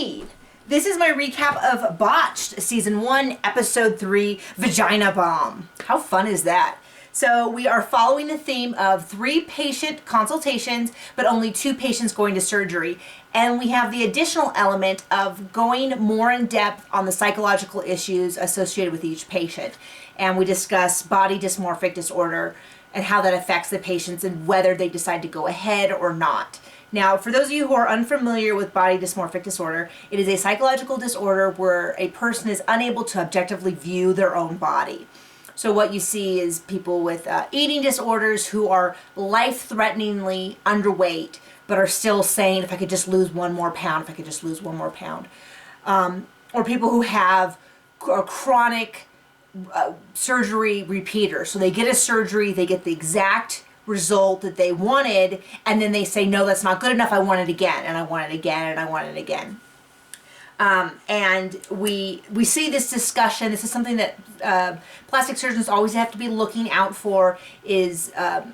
need. This is my recap of Botched, Season 1, Episode 3, Vagina Bomb. How fun is that? So we are following the theme of 3 patient consultations, but only 2 patients going to surgery. And we have the additional element of going more in depth on the psychological issues associated with each patient. And we discuss body dysmorphic disorder and how that affects the patients and whether they decide to go ahead or not. Now, for those of you who are unfamiliar with body dysmorphic disorder, it is a psychological disorder where a person is unable to objectively view their own body. So what you see is people with eating disorders who are life-threateningly underweight, but are still saying, if I could just lose 1 more pound, if I could just lose 1 more pound. Or people who have a chronic surgery repeater. So they get a surgery, they get the exact result that they wanted, and then they say, no, that's not good enough, I want it again, and I want it again, and I want it again. And we see this discussion. This is something that plastic surgeons always have to be looking out for, is are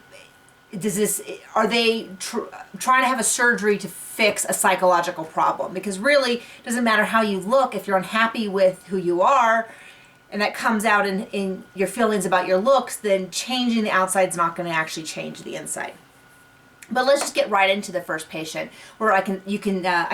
they trying to have a surgery to fix a psychological problem? Because really, it doesn't matter how you look. If you're unhappy with who you are, and that comes out in your feelings about your looks, then changing the outside is not going to actually change the inside. But let's just get right into the first patient, where I can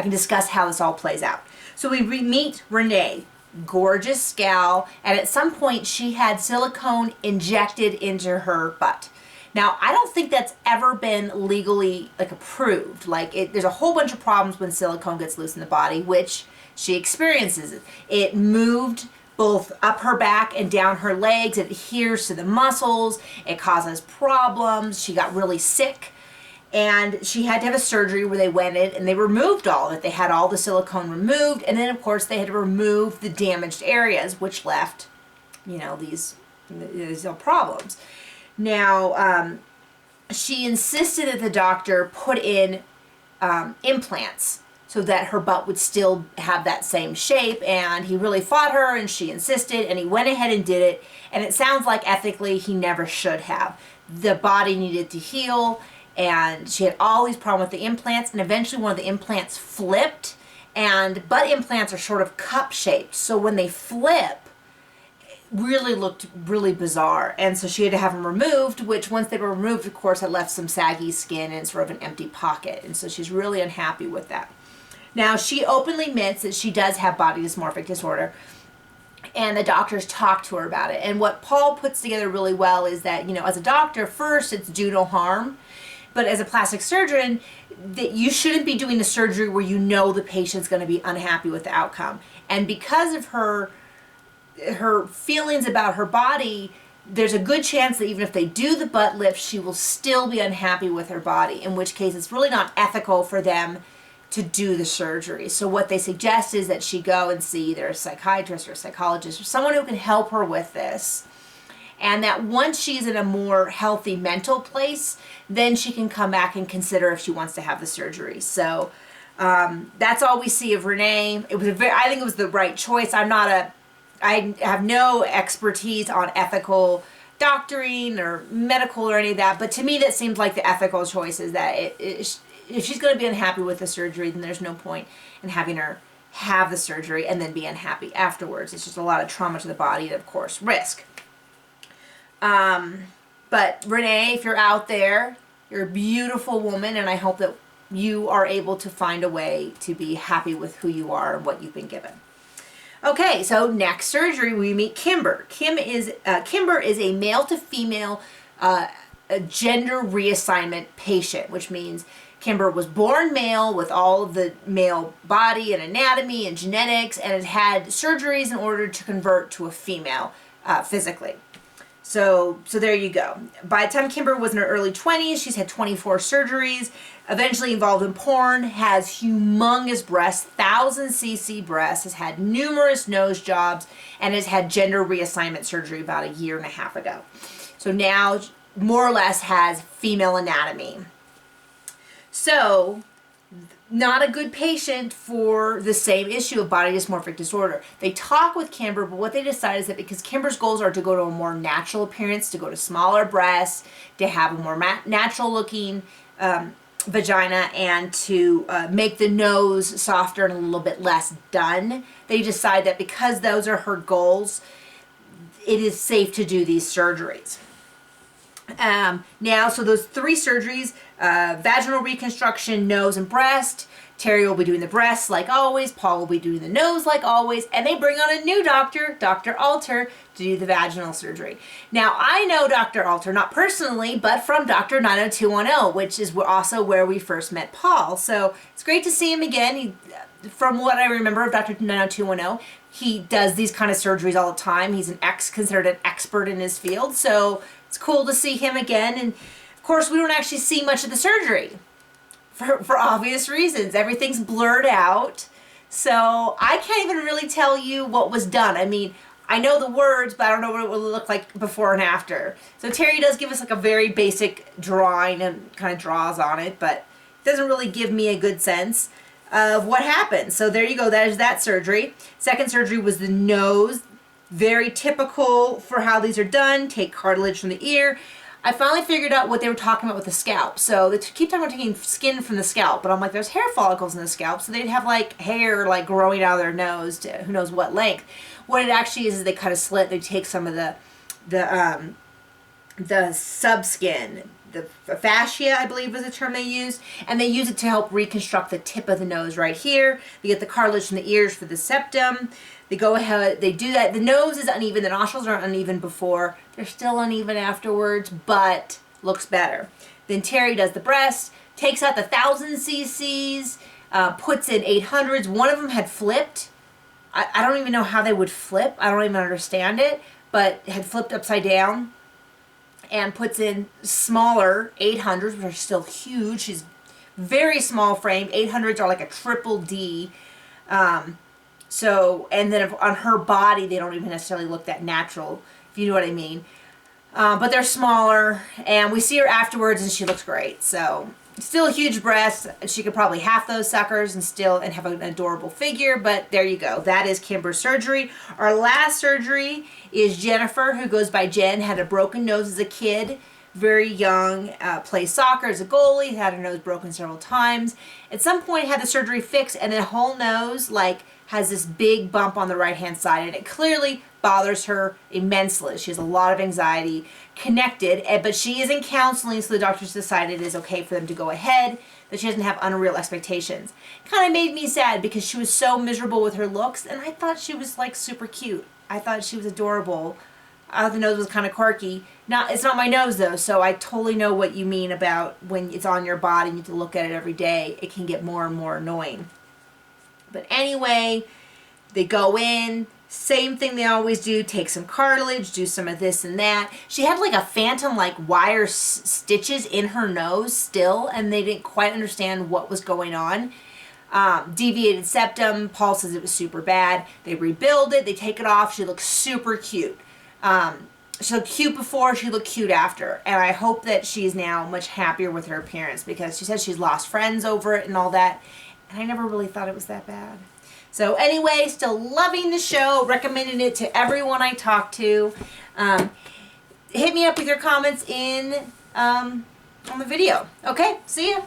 discuss how this all plays out. So we meet Renee, gorgeous gal, and at some point she had silicone injected into her butt. Now, I don't think that's ever been legally approved. There's a whole bunch of problems when silicone gets loose in the body, which she experiences. It moved both up her back and down her legs. It adheres to the muscles. It causes problems. She got really sick, and she had to have a surgery where they went in and they removed all of it. They had all the silicone removed, and then of course they had to remove the damaged areas, which left, these problems. Now, she insisted that the doctor put in implants so that her butt would still have that same shape, and he really fought her, and she insisted, and he went ahead and did it, and it sounds like ethically he never should have. The body needed to heal, and she had all these problems with the implants, and eventually one of the implants flipped, and butt implants are sort of cup-shaped, so when they flip, really looked really bizarre, and so she had to have them removed, which once they were removed, of course, it left some saggy skin and sort of an empty pocket, and so she's really unhappy with that. Now, she openly admits that she does have body dysmorphic disorder, and the doctors talk to her about it. And what Paul puts together really well is that, as a doctor, first, it's do no harm, but as a plastic surgeon, that you shouldn't be doing the surgery where the patient's going to be unhappy with the outcome. And because of her feelings about her body, there's a good chance that even if they do the butt lift, she will still be unhappy with her body, in which case it's really not ethical for them to do the surgery. So what they suggest is that she go and see either a psychiatrist or a psychologist or someone who can help her with this. And that once she's in a more healthy mental place, then she can come back and consider if she wants to have the surgery. So that's all we see of Renee. I think it was the right choice. I have no expertise on ethical doctoring or medical or any of that, but to me that seems like the ethical choice is that if she's going to be unhappy with the surgery, then there's no point in having her have the surgery and then be unhappy afterwards. It's just a lot of trauma to the body and, of course, risk. But Renee, if you're out there, you're a beautiful woman, and I hope that you are able to find a way to be happy with who you are and what you've been given. Okay, so next surgery, we meet Kimber. Kimber is a male to female gender reassignment patient, which means Kimber was born male with all of the male body and anatomy and genetics, and has had surgeries in order to convert to a female physically. So there you go. By the time Kimber was in her early 20s, she's had 24 surgeries, eventually involved in porn, has humongous breasts, 1,000cc breasts, has had numerous nose jobs, and has had gender reassignment surgery about 1.5 years ago. So now, more or less, has female anatomy. So, not a good patient for the same issue of body dysmorphic disorder. They talk with Kimber, but what they decide is that because Kimber's goals are to go to a more natural appearance, to go to smaller breasts, to have a more natural looking vagina and to make the nose softer and a little bit less done. They decide that because those are her goals, it is safe to do these surgeries. Now, so those 3 surgeries, vaginal reconstruction, nose and breast. Terry will be doing the breasts like always. Paul will be doing the nose like always. And they bring on a new doctor, Dr. Alter, to do the vaginal surgery. Now, I know Dr. Alter, not personally, but from Dr. 90210, which is also where we first met Paul. So it's great to see him again. From what I remember of Dr. 90210, he does these kind of surgeries all the time. He's considered an expert in his field. So it's cool to see him again. And of course, we don't actually see much of the surgery for obvious reasons. Everything's blurred out. So I can't even really tell you what was done. I mean, I know the words, but I don't know what it would look like before and after. So Terry does give us like a very basic drawing and kind of draws on it, but it doesn't really give me a good sense of what happened. So there you go. That is that surgery. Second surgery was the nose. Very typical for how these are done. Take cartilage from the ear. I finally figured out what they were talking about with the scalp. So they keep talking about taking skin from the scalp, but I'm like, there's hair follicles in the scalp, so they'd have like hair like growing out of their nose to who knows what length. What it actually is they cut a slit. They take some of the subskin, the fascia, I believe was the term they used, and they use it to help reconstruct the tip of the nose right here. They get the cartilage from the ears for the septum. They go ahead, they do that. The nose is uneven, the nostrils are uneven before. They're still uneven afterwards, but looks better. Then Terry does the breast, takes out the 1,000 cc's, puts in 800s. One of them had flipped. I don't even know how they would flip. I don't even understand it, but had flipped upside down, and puts in smaller 800s, which are still huge. She's very small frame. 800s are like a triple D. So, and then on her body, they don't even necessarily look that natural, if you know what I mean. But they're smaller, and we see her afterwards, and she looks great. So, still a huge breast. She could probably half those suckers and have an adorable figure, but there you go. That is Kimber's surgery. Our last surgery is Jennifer, who goes by Jen, had a broken nose as a kid. Very young, plays soccer as a goalie, had her nose broken several times. At some point had the surgery fixed, and the whole nose has this big bump on the right hand side, and it clearly bothers her immensely. She has a lot of anxiety connected, but she is in counseling, so the doctors decided it is okay for them to go ahead, that she doesn't have unreal expectations. Kind of made me sad because she was so miserable with her looks, and I thought she was like super cute. I thought she was adorable. I thought the nose was kind of quirky. It's not my nose though, so I totally know what you mean about when it's on your body and you have to look at it every day. It can get more and more annoying. But anyway, they go in, same thing they always do, take some cartilage, do some of this and that. She had like a phantom wire stitches in her nose still, and they didn't quite understand what was going on. Deviated septum, Paul says it was super bad. They rebuild it, they take it off, she looks super cute. She looked cute before, she looked cute after, and I hope that she's now much happier with her appearance, because she says she's lost friends over it and all that, and I never really thought it was that bad. So anyway, still loving the show, recommending it to everyone I talk to. Hit me up with your comments on the video. Okay, see ya.